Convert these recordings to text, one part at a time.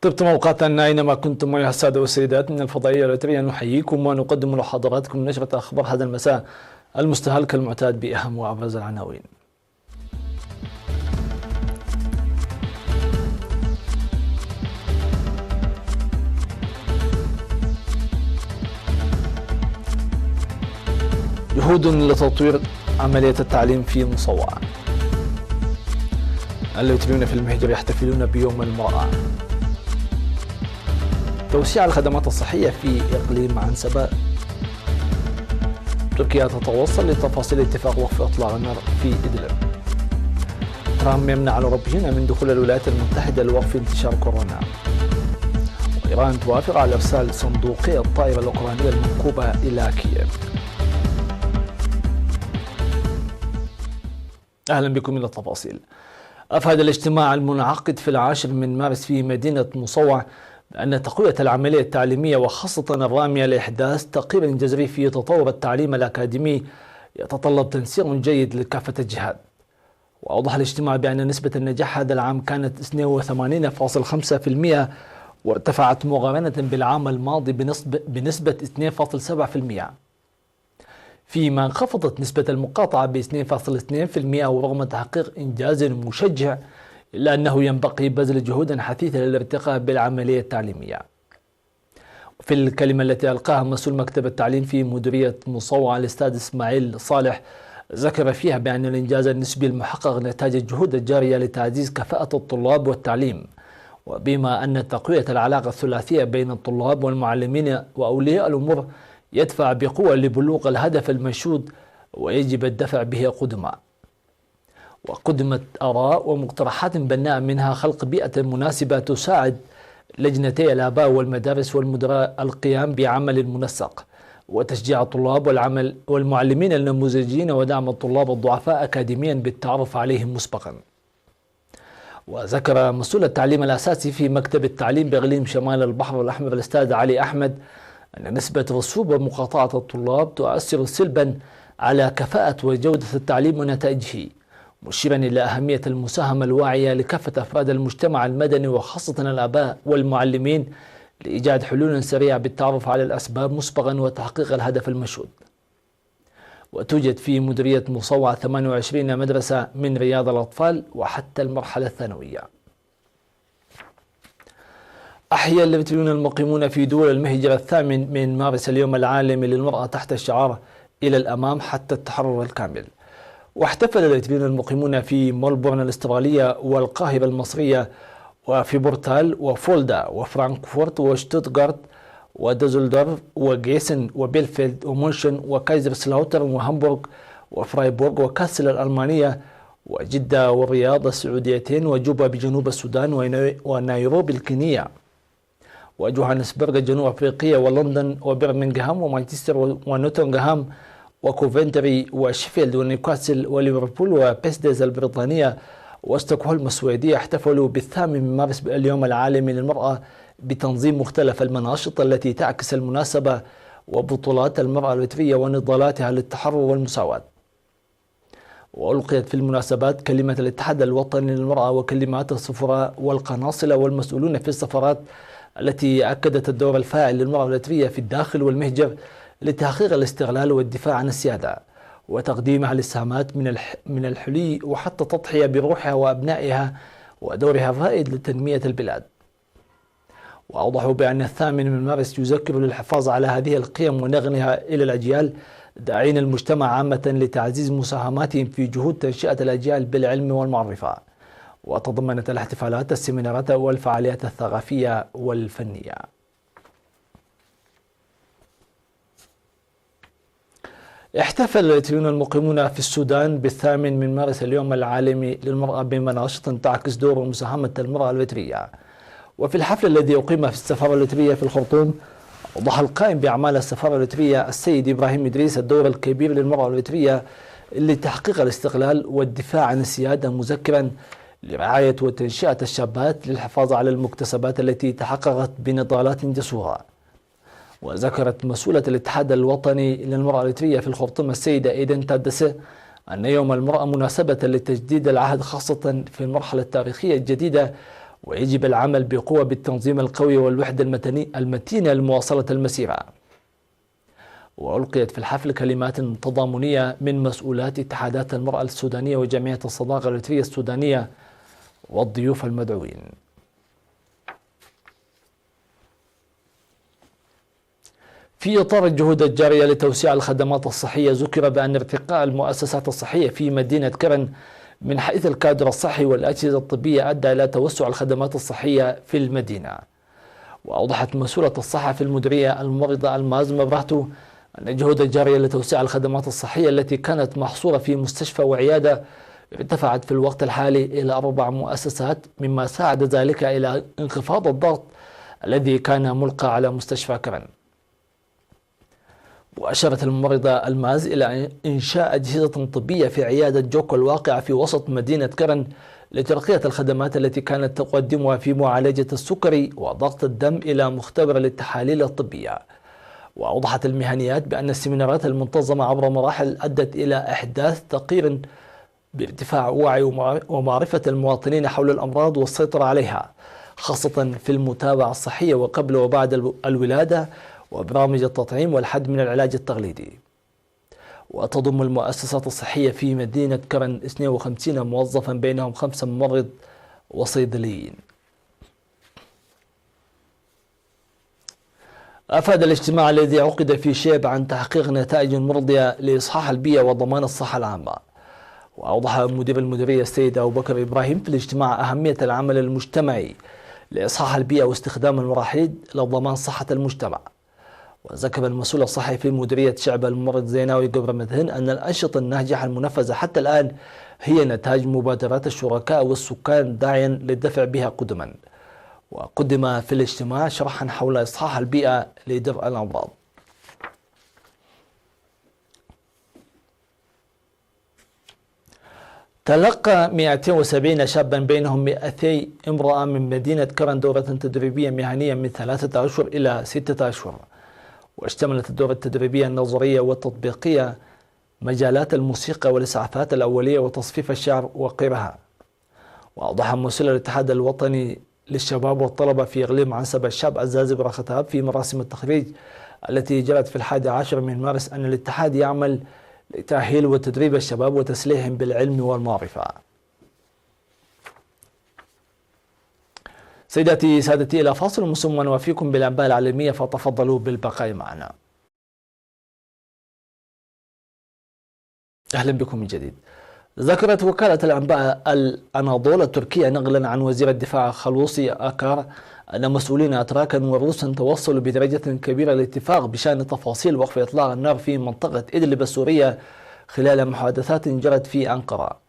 طبتم أوقاتنا أينما كنتم أيها السادة والسيدات من الفضائية الوترية، نحييكم ونقدم لحضراتكم نشرة أخبار هذا المساء المستهل كالمعتاد بأهم وأبرز العناوين. جهود لتطوير عملية التعليم في مصوع. الوتريون في المهجر يحتفلون بيوم المرأة. توسيع الخدمات الصحية في إقليم عنسبة. تركيا تتوصل لتفاصيل اتفاق وقف إطلاق النار في إدلب. ترامب يمنع الأوروبيين من دخول الولايات المتحدة لوقف انتشار كورونا. وإيران توافق على إرسال صندوقي الطائرة الأوكرانية المنكوبة إلى كييف. أهلا بكم إلى التفاصيل. أفاد الاجتماع المنعقد في 10 من مارس في مدينة مصوع بأن تقوية العملية التعليمية وخاصة الرامية لإحداث تغيير جذري في تطور التعليم الأكاديمي يتطلب تنسيق جيد لكافة الجهات. وأوضح الاجتماع بأن نسبة النجاح هذا العام كانت 82.5% وارتفعت مقارنة بالعام الماضي بنسبة 2.7%، فيما انخفضت نسبة المقاطعة ب 2.2%. ورغم تحقيق إنجاز مشجع إلا أنه ينبغي بذل جهود حثيثة للارتقاء بالعملية التعليمية. في الكلمة التي ألقاها مسؤول مكتب التعليم في مديرية مصوع الأستاذ إسماعيل صالح، ذكر فيها بأن الإنجاز النسبي المحقق نتاج الجهود الجارية لتعزيز كفاءة الطلاب والتعليم، وبما أن تقوية العلاقة الثلاثية بين الطلاب والمعلمين وأولياء الأمور يدفع بقوة لبلوغ الهدف المنشود ويجب الدفع به قدما. وقدمت آراء ومقترحات بناءة، منها خلق بيئة مناسبة تساعد لجنتي الآباء والمدارس والمدراء القيام بعمل منسق، وتشجيع الطلاب والمعلمين النموذجيين، ودعم الطلاب الضعفاء أكاديميا بالتعرف عليهم مسبقا. وذكر مسؤول التعليم الأساسي في مكتب التعليم بإقليم شمال البحر الأحمر الأستاذ علي أحمد أن نسبة رسوب ومقاطعة الطلاب تؤثر سلبا على كفاءة وجودة التعليم ونتائجه، مشيرا إلى أهمية المساهمة الواعية لكافة أفراد المجتمع المدني وخاصة الآباء والمعلمين لإيجاد حلول سريعة بالتعرف على الأسباب مسبقا وتحقيق الهدف المنشود. وتوجد في مديرية مصوع 28 مدرسة من رياض الأطفال وحتى المرحلة الثانوية. أحيا الإريتريون المقيمون في دول المهجر 8 من مارس اليوم العالمي للمرأة تحت الشعار إلى الأمام حتى التحرر الكامل. واحتفل الإريتريون المقيمون في ملبورن الأسترالية والقاهرة المصرية وفي بورتال وفولدا وفرانكفورت وشتوتغارت ودوزلدورف وجيسن وبيلفيلد ومونشن وكايزرسلاوتر وهامبورغ وفرايبورغ وكاسل الألمانية وجدة والرياض السعوديتين وجوبا بجنوب السودان ونيروبي الكينية وجوهانسبرغ جنوب أفريقيا ولندن وبرمنغهام ومانشستر ونوتنغهام وكوفنتري وشيفيلد ونيوكاسل وليفربول وبيسديز البريطانية وستوكهولم السويدية احتفلوا بالثامن من مارس اليوم العالمي للمرأة بتنظيم مختلف المناشط التي تعكس المناسبة وبطولات المرأة الوترية ونضالاتها للتحرر والمساواة. وألقيت في المناسبات كلمة الاتحاد الوطني للمرأة وكلمات السفراء والقناصلة والمسؤولون في السفارات التي أكدت الدور الفاعل للمرأة الوترية في الداخل والمهجر لتحقيق الاستغلال والدفاع عن السيادة وتقديمها للسهامات من الحلي وحتى التضحية بروحها وأبنائها ودورها الرائد لتنمية البلاد. وأوضحوا بأن الثامن من مارس يذكر للحفاظ على هذه القيم ونقلها إلى الأجيال، داعين المجتمع عامة لتعزيز مساهماتهم في جهود تنشئة الأجيال بالعلم والمعرفة. وتضمنت الاحتفالات السيمينارات والفعاليات الثقافية والفنية. احتفل الإريتريون المقيمون في السودان بالثامن من مارس اليوم العالمي للمرأة بمناشط تعكس دور ومساهمة المرأة الوترية. وفي الحفل الذي أقيم في السفارة الوترية في الخرطوم، أوضح القائم بأعمال السفارة الوترية السيد إبراهيم إدريس الدور الكبير للمرأة الوترية لتحقيق الاستقلال والدفاع عن السيادة، مذكرا لرعاية وتنشئة الشابات للحفاظ على المكتسبات التي تحققت بنضالات جسورة. وذكرت مسؤولة الاتحاد الوطني للمرأة الوترية في الخرطوم السيدة إيدن تادسة أن يوم المرأة مناسبة لتجديد العهد خاصة في المرحلة التاريخية الجديدة ويجب العمل بقوة بالتنظيم القوي والوحدة المتينة لمواصلة المسيرة. وألقيت في الحفل كلمات تضامنية من مسؤولات اتحادات المرأة السودانية وجمعية الصداقة الإريترية السودانية والضيوف المدعوين. في إطار الجهود الجارية لتوسيع الخدمات الصحية، ذكر بأن ارتقاء المؤسسات الصحية في مدينة كرن من حيث الكادر الصحي والأجهزة الطبية أدى إلى توسع الخدمات الصحية في المدينة. وأوضحت مسؤولة الصحة في المديرية الممرضة الماز مبرهتو أن الجهود الجارية لتوسيع الخدمات الصحية التي كانت محصورة في مستشفى وعيادة ارتفعت في الوقت الحالي إلى 4 مؤسسات، مما ساعد ذلك إلى انخفاض الضغط الذي كان ملقى على مستشفى كرن. وأشارت الممرضة الماز إلى إنشاء أجهزة طبية في عيادة جوكو الواقعة في وسط مدينة كرن لترقية الخدمات التي كانت تقدمها في معالجة السكري وضغط الدم إلى مختبر للتحاليل الطبية. وأوضحت المهنيات بأن السيمينارات المنتظمة عبر مراحل أدت إلى إحداث تقرير بارتفاع وعي ومعرفة المواطنين حول الأمراض والسيطرة عليها، خاصة في المتابعة الصحية وقبل وبعد الولادة وبرامج التطعيم والحد من العلاج التقليدي. وتضم المؤسسات الصحية في مدينة كرن 52 موظفا بينهم 5 ممرض وصيدليين. أفاد الاجتماع الذي عقد في شيب عن تحقيق نتائج مرضية لإصحاح البيئة وضمان الصحة العامة. وأوضح مدير المديرية السيد أبو بكر إبراهيم في الاجتماع أهمية العمل المجتمعي لإصحاح البيئة واستخدام المراحيض لضمان صحة المجتمع. وذكر المسؤول الصحي في مديرية شعب الممرض زيناوي قبر مدهن أن الأنشطة الناجحة المنفذة حتى الآن هي نتاج مبادرات الشركاء والسكان، داعيا للدفع بها قدما. وقدم في الاجتماع شرحا حول إصحاح البيئة لدرء الأمراض. تلقى 270 شابا بينهم 200 امرأة من مدينة كرن دورة تدريبية مهنية من 3 أشهر إلى 6 أشهر. واشتملت الدورة التدريبية النظرية والتطبيقية مجالات الموسيقى والإسعافات الأولية وتصفيف الشعر وغيرها. وأوضح مسؤول الاتحاد الوطني للشباب والطلبة في إقليم عنسبة الشاب عزازي برختاب في مراسم التخريج التي جرت في 11 من مارس أن الاتحاد يعمل لتأهيل وتدريب الشباب وتسليحهم بالعلم والمعرفة. سيداتي سادتي، إلى فاصل مسمى ونوافيكم بالأنباء العالمية، فتفضلوا بالبقاء معنا. أهلا بكم من جديد. ذكرت وكالة الأنباء الأناضول التركية نقلا عن وزير الدفاع خلوصي أكار أن مسؤولين أتراكا وروسا توصلوا بدرجة كبيرة للاتفاق بشأن تفاصيل وقف إطلاق النار في منطقة إدلب السورية خلال محادثات جرت في أنقرة.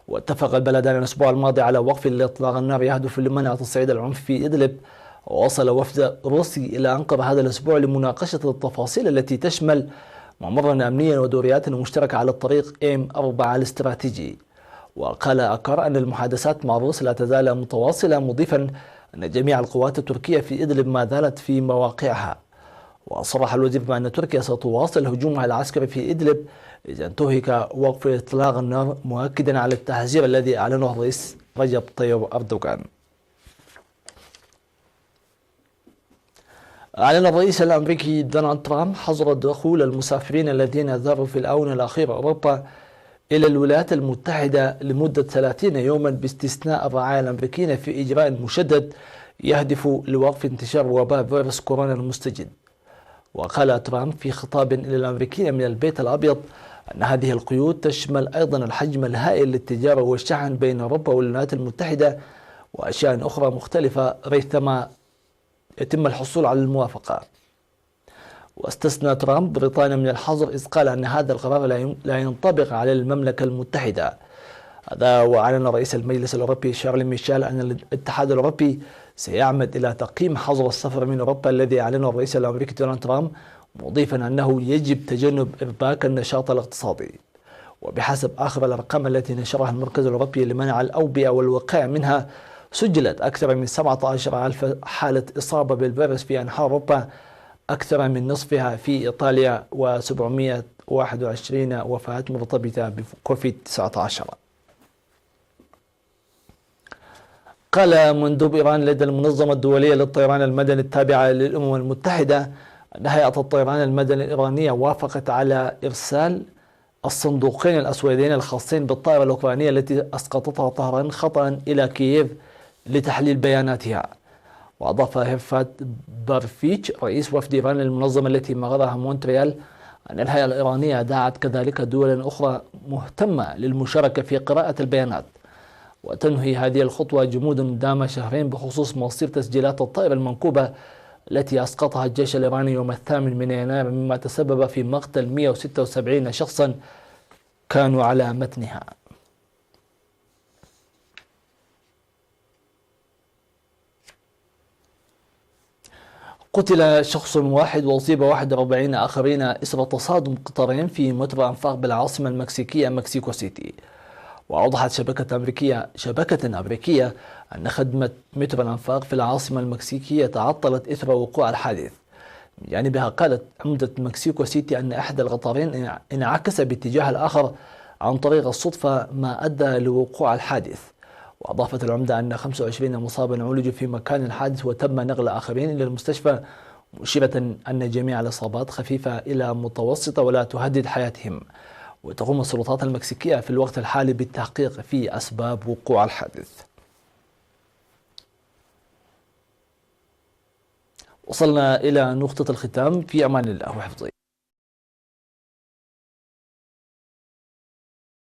واتفق البلدان الأسبوع الماضي على وقف لإطلاق النار يهدف لمنع تصعيد العنف في إدلب. ووصل وفد روسي إلى أنقرة هذا الأسبوع لمناقشة التفاصيل التي تشمل ممرا أمنيا ودوريات مشتركة على الطريق M4 الاستراتيجي. وقال أكار أن المحادثات مع روسيا لا تزال متواصلة، مضيفا أن جميع القوات التركية في إدلب ما زالت في مواقعها. وصرح الوزير بأن تركيا ستواصل هجومها العسكري في إدلب إذا انتهك وقف إطلاق النار، مؤكدا على التحذير الذي أعلنه الرئيس رجب طيب أردوغان. أعلن الرئيس الأمريكي دونالد ترامب حظر دخول المسافرين الذين زاروا في الآونة الأخيرة أوروبا إلى الولايات المتحدة لمدة 30 يوما باستثناء الرعايا الأمريكيين في إجراء مشدد يهدف لوقف انتشار وباء فيروس كورونا المستجد. وقال ترامب في خطاب إلى الأمريكيين من البيت الأبيض أن هذه القيود تشمل أيضا الحجم الهائل للتجارة والشحن بين أوروبا والولايات المتحدة وأشياء أخرى مختلفة ريثما يتم الحصول على الموافقة. واستثنى ترامب بريطانيا من الحظر إذ قال أن هذا القرار لا ينطبق على المملكة المتحدة. هذا وأعلن رئيس المجلس الأوروبي شارل ميشيل أن الاتحاد الأوروبي سيعمد إلى تقييم حظر السفر من أوروبا الذي أعلنه الرئيس الأمريكي دونالد ترامب، مضيفا أنه يجب تجنب إرباك النشاط الاقتصادي. وبحسب آخر الأرقام التي نشرها المركز الأوروبي لمنع الأوبئة والوقاية منها، سجلت أكثر من 17,000 حالة إصابة بالفيروس في أنحاء أوروبا، أكثر من نصفها في إيطاليا، و721 وفاة مرتبطة بكوفيد-19. قال مندوب إيران لدى المنظمة الدولية للطيران المدني التابعة للأمم المتحدة أن هيئة الطيران المدني الإيرانية وافقت على إرسال الصندوقين الأسودين الخاصين بالطائرة الأوكرانية التي أسقطتها طهران خطأ إلى كييف لتحليل بياناتها. وأضاف هيفات بارفيتش رئيس وفد إيران للمنظمة التي مقرها مونتريال أن الهيئة الإيرانية دعت كذلك دولا أخرى مهتمة للمشاركة في قراءة البيانات، وتنهي هذه الخطوة جمود دام شهرين بخصوص مصير تسجيلات الطائرة المنكوبة التي أسقطها الجيش الإيراني يوم 8 يناير، مما تسبب في مقتل 176 شخصا كانوا على متنها. قتل شخص واحد وأصيب 41 آخرين إثر تصادم قطارين في مترو أنفاق بالعاصمة المكسيكية مكسيكو سيتي. وأوضحت شبكة أمريكية أن خدمة مترو الأنفاق في العاصمة المكسيكية تعطلت إثر وقوع الحادث. من جانبها قالت عمدة مكسيكو سيتي أن أحد القطارين انعكس باتجاه الآخر عن طريق الصدفة، ما أدى لوقوع الحادث. وأضافت العمدة أن 25 مصابا عولجوا في مكان الحادث وتم نقل آخرين إلى المستشفى، مشيرة أن جميع الإصابات خفيفة إلى متوسطة ولا تهدد حياتهم. وتقوم السلطات المكسيكية في الوقت الحالي بالتحقيق في أسباب وقوع الحادث. وصلنا إلى نقطة الختام، في أمان الله وحفظه.